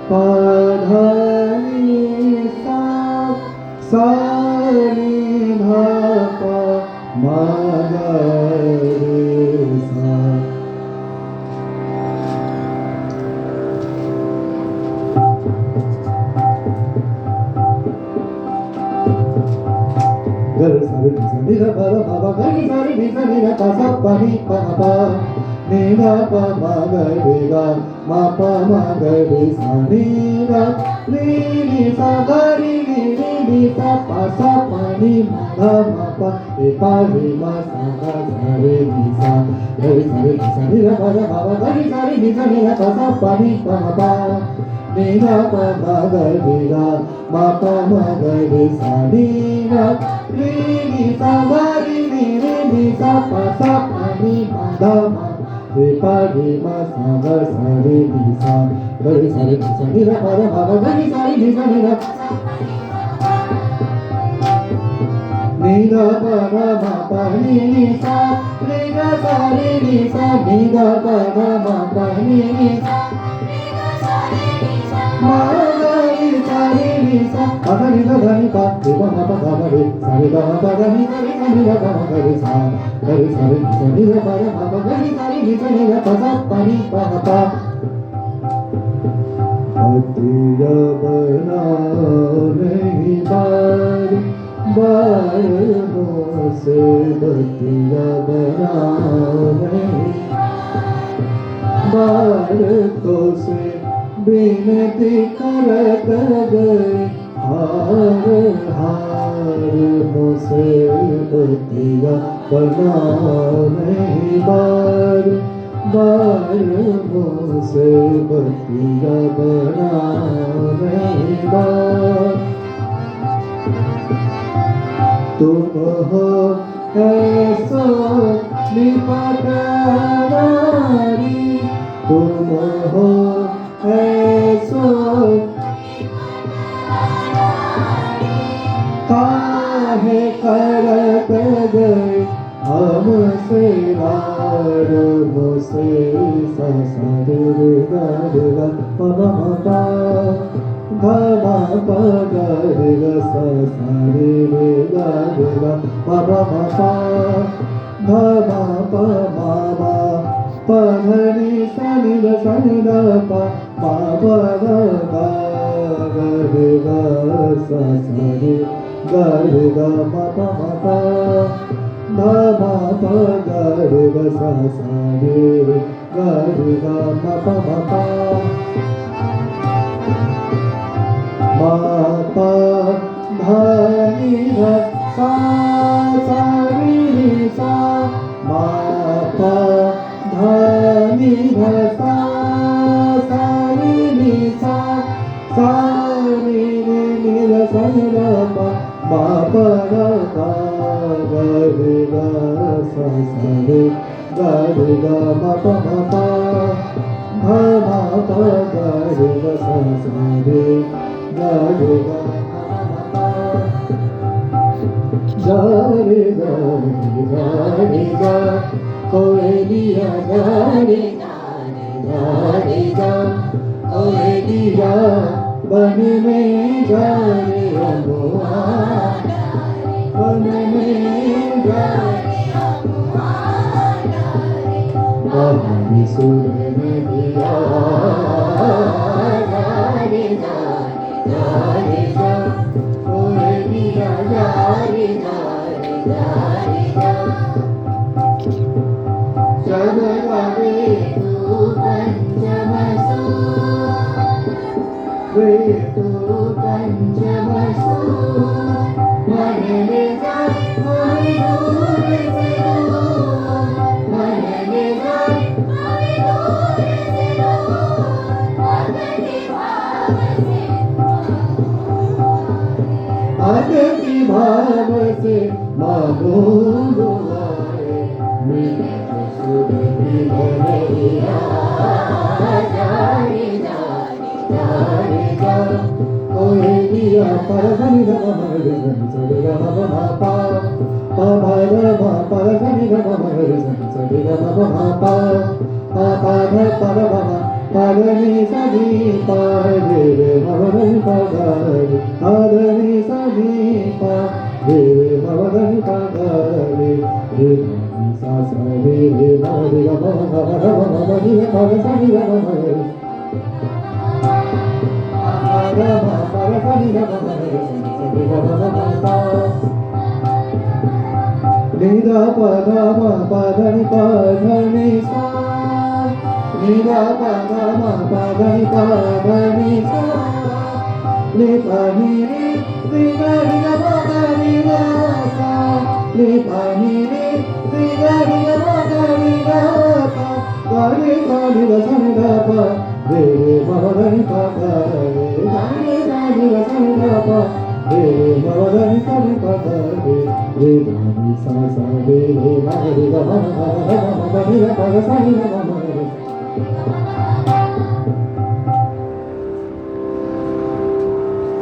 pa dha ni sa sa ni dha pa ma ga re sa. Gare sa re sa ni da pa da pa pa gare sa re ni sa ni da pa sa pa ni pa pa ni da pa ma ga re ga ma pa ma ga re sa ni da ni ni sa ga ri ni sa pa ni ma ga ma pa e pa re ma sa ga sa re ni sa gare sa re ni sa ni da pa da pa pa gare sa re ni sa ni da pa sa pa ni pa pa ni da pa ma ga re ga ma pa ma ga re sa ni da ni sa ga ri ni sa pa ni ma da ma re pa re ma sa ga sa re ni sa ga re sa re ni sa ni da pa da pa ga re sa re ni sa ni da ni da pa da ma pa ni sa re ga sa re ni sa ni da pa da ma pa ni sa ma ga re sa re ni sa pa ga ni da ga ni pa re ma pa ga ma re sa re ga ma pa ga ni sa re ni da ga ma ga re sa re ni sa ni da pa da ma pa ga ni sa re ni sa ni da pa sa pa ni pa pa Atiya बना नहीं बार बार से बतिया बना नहीं बार तो से बिनती करत गए हार हार मुझसे बतिया बना नहीं बार बार मुझसे बतिया बना नहीं बार तुम हो ऐसो निपटनारी तुम हो ऐसो काहे करत गए हमसे रार मुझसे ससर गा गा पा पा धा मा पा गा रे गा सा सा रे गा पा पा पा धा मा पा मा मा पा धा नि सा नि दा पा मा पा गा गा रे गा सा सा रे गा मा पा धा मा पा गा रे गा सा सा रे गा मा पा मा पा धा नि धा सा सा रे सा मा पा धा नि धा सा सा रे सा सा रे नि धा सा रे मा मा पा गा गा रे गा सा सा रे गा मा पा धा मा पा गा रे गा सा सा रे गा जा रे गा कोई दिया जा रे गा कोई दिया बन में जा रे अमुआ बन में जा कहानी सुनने दिया कोई दिया जब कभी तू पंचमसु वे तू पंचमसु मन में जाए कोई दूर से दूर मन में जाए कोई दूर से दूर अतिथि भाव से मांगो दुआएं मेरी सुधि भैया जाने जाने जा कोई दिया पर धनी धमा मरे धनी चले गा मा पा पा पा मा पर धनी धमा मरे धनी चले गा मा पा पा पा ध पर मा Padani sadi pa re re bhavadani padani Padani sadi pa re re bhavadani padani Re sa sa re re bhavadi ga bhavadi ga bhavadi ga bhavadi ga bhavadi ga bhavadi Nida pada ma pada ni pada ni sa Nida pada ma pada ni pada ni sa Ni pa ni ni ga ni ga pada ni ga sa Ni pa ni ni ga ni ga pada ni ga sa Ga ni sa ni ga sa ni ga pa Re re ma pada ni pada re Ga ni sa ni ga sa ni ga pa Re re ma pada ni sa ni pada re Re ga ni sa sa re re ma re ga ma ma ma ma ma ma ma ma ma